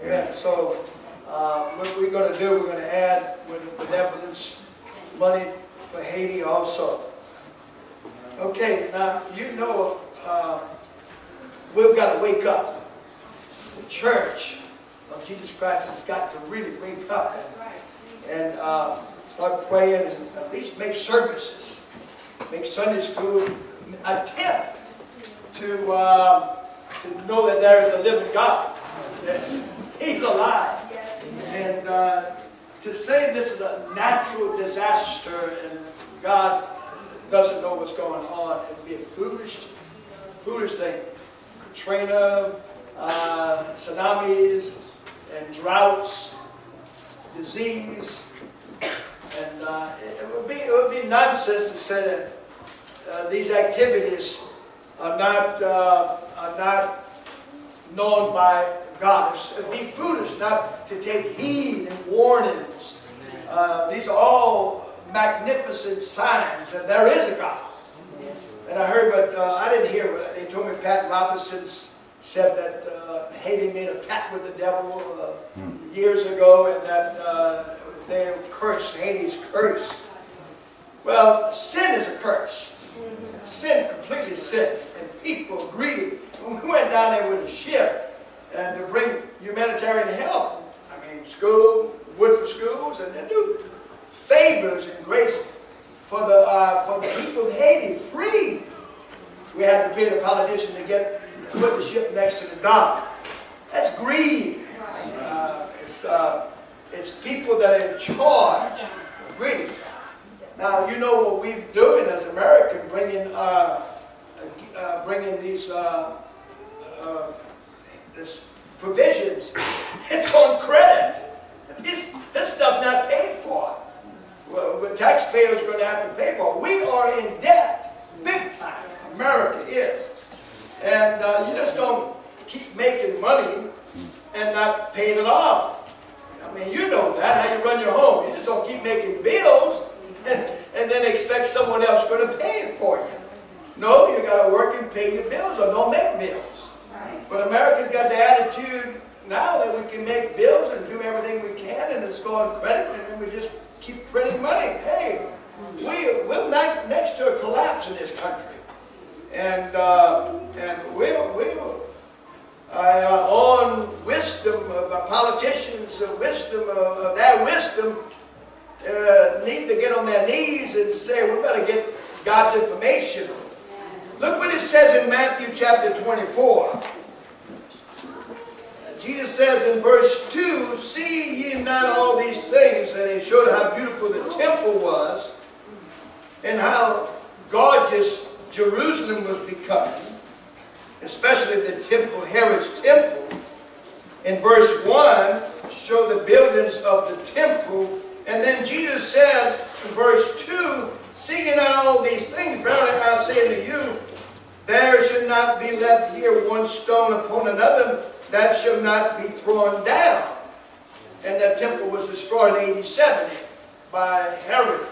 Amen. So what we're going to do, we're going to add benevolence money for Haiti also. Okay, now you know we've got to wake up. The church of Jesus Christ has got to really wake up and start praying and at least make services, make Sunday school, attempt to know that there is a living God. Yes, He's alive. Yes, and to say this is a natural disaster and God doesn't know what's going on, it would be a foolish thing. Katrina, tsunamis, and droughts, disease, and it would be nonsense to say that these activities are not known by God. It would be foolish not to take heed and warnings. These are all magnificent signs that there is a God. And I heard, but I didn't hear what they told me. Pat Robertson said that Haiti made a pact with the devil years ago, and that they were cursed. Haiti's cursed. Well, sin is a curse. Sin, completely sin, and people greedy. When we went down there with a ship and to bring humanitarian help, I mean, wood for schools, and do favors and grace for the people of Haiti, free. We had to pay the politician to put the ship next to the dock. That's greed. It's people that are in charge of greed. Now you know what we're doing as Americans, bringing these this provisions. It's on credit. This stuff not paid for. Well, the taxpayers are going to have to pay for it. We are in debt, big time. America is. And you just don't keep making money and not paying it off. I mean, you know that, how you run your home. You just don't keep making bills and then expect someone else going to pay it for you. No, you got to work and pay your bills or don't make bills. But America's got the attitude now that we can make bills and do everything we can and it's going credit and then we just keep printing money. Hey, we're not next to a collapse in this country. And on wisdom of our politicians, wisdom of their wisdom, need to get on their knees and say, we better get God's information. Look what it says in Matthew chapter 24. Jesus says in verse 2, "See ye not all these things?" And he showed how beautiful the temple was and how gorgeous Jerusalem was becoming, especially the temple, Herod's temple. In verse 1, show the buildings of the temple. And then Jesus said in verse 2, "See ye not all these things? Verily I say unto you, there should not be left here one stone upon another that shall not be thrown down." And that temple was destroyed in AD 70 by Nero.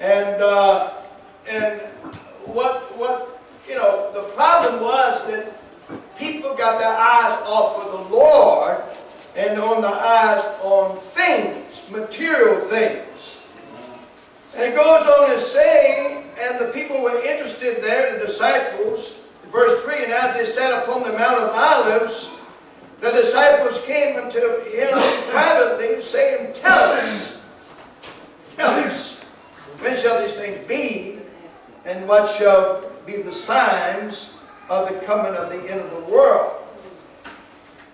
And what the problem was that people got their eyes off of the Lord and on their eyes on things, material things. And it goes on to say, and the people were interested there, the disciples, verse 3, "And as they sat upon the Mount of Olives, the disciples came unto him privately, saying, Tell us, when shall these things be, and what shall be the signs of the coming of the end of the world?"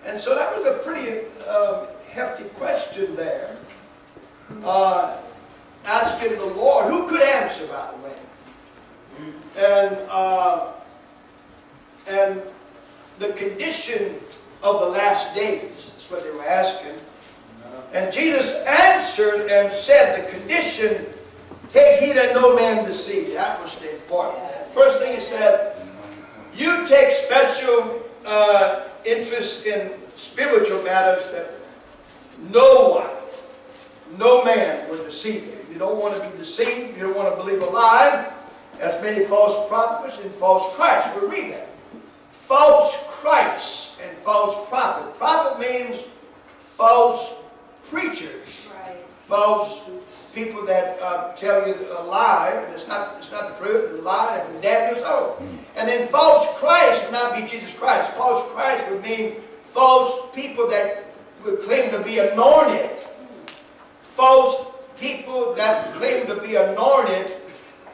And so that was a pretty hefty question there. Asking the Lord, who could answer, by the way? And the condition of the last days is what they were asking. And Jesus answered and said, the condition, take heed that no man deceive. That was the important. First thing he said, you take special interest in spiritual matters that no man will deceive you. You don't want to be deceived. You don't want to believe a lie. As many false prophets and false Christs. We read that. False Christ and false prophet. Prophet means false preachers, false people that tell you a lie, and it's not the truth, it's a lie, and damn your soul. And then false Christ would not be Jesus Christ. False Christ would mean false people that would claim to be anointed. False people that claim to be anointed,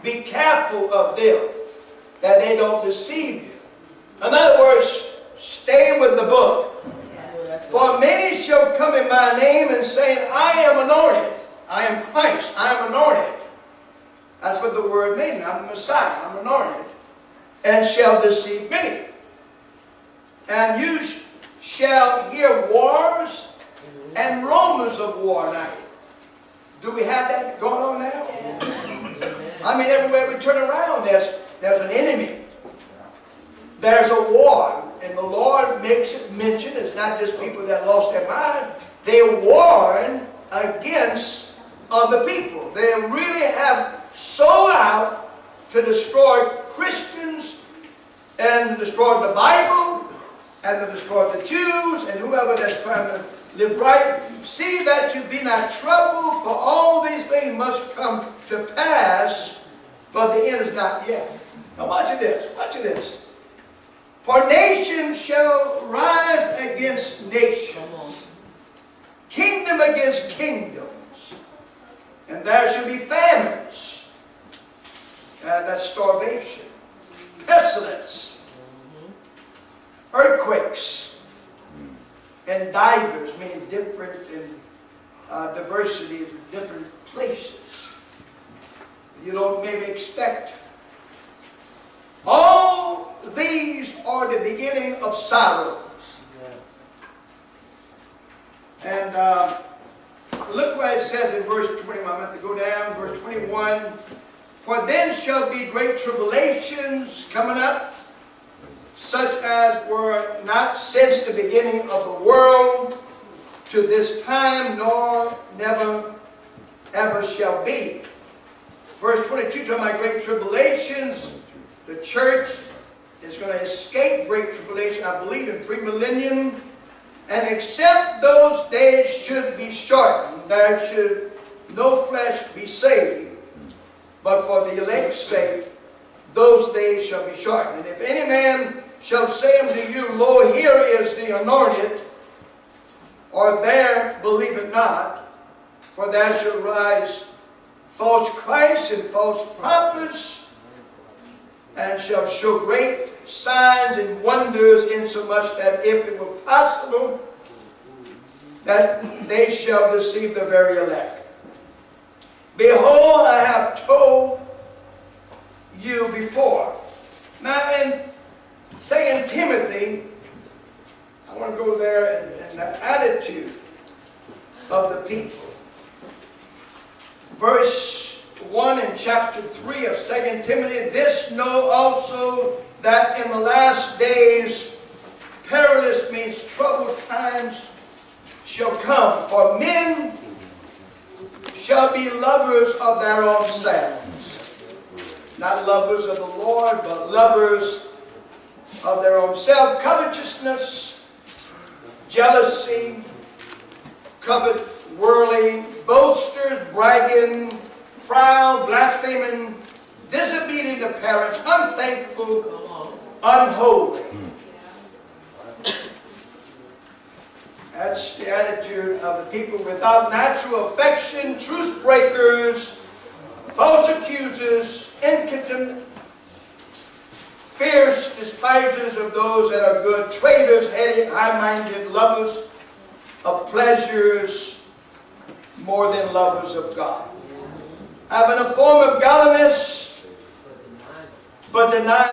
be careful of them, that they don't deceive you. In other words, stay with the book. For many shall come in my name and say, I am anointed. I am Christ. I am anointed. That's what the word means. I'm the Messiah. I'm anointed. And shall deceive many. And you shall hear wars and rumors of war now. Do we have that going on now? I mean, everywhere we turn around, there's an enemy. There's a war. And the Lord makes it mention, it's not just people that lost their mind. They warn against other people. They really have sold out to destroy Christians and destroy the Bible and to destroy the Jews and whoever that's trying to live right. See that you be not troubled, for all these things must come to pass, but the end is not yet. Now watch this. Watch this. For nation shall rise against nation, kingdom against kingdoms, and there shall be famines, and that's starvation, pestilence, earthquakes, and divers, meaning different in diversity in different places. You don't maybe expect. All these are the beginning of sorrows. And look what it says in verse 21. I'm going to go down, verse 21. For then shall be great tribulations coming up, such as were not since the beginning of the world to this time, nor never ever shall be. Verse 22 talking about great tribulations. The church is going to escape great tribulation, I believe, in premillennium. And except those days should be shortened, there should no flesh be saved. But for the elect's sake, those days shall be shortened. And if any man shall say unto you, Lo, here is the anointed, or there, believe it not, for there shall rise false Christs and false prophets, and shall show great signs and wonders, insomuch that if it were possible, that they shall deceive the very elect. Behold, I have told you before. Now in 2 Timothy, I want to go there and the attitude of the people. Verse 1 in chapter 3 of 2 Timothy, this know also that in the last days perilous means troubled times shall come, for men shall be lovers of their own selves. Not lovers of the Lord, but lovers of their own self. Covetousness, jealousy, covet, worldly, boasters, bragging, proud, blaspheming, disobedient to parents, unthankful, unholy. That's the attitude of the people without natural affection, truce breakers, false accusers, incontinent, fierce despisers of those that are good, traitors, heady, high-minded, lovers of pleasures more than lovers of God. Having a form of godliness, but denying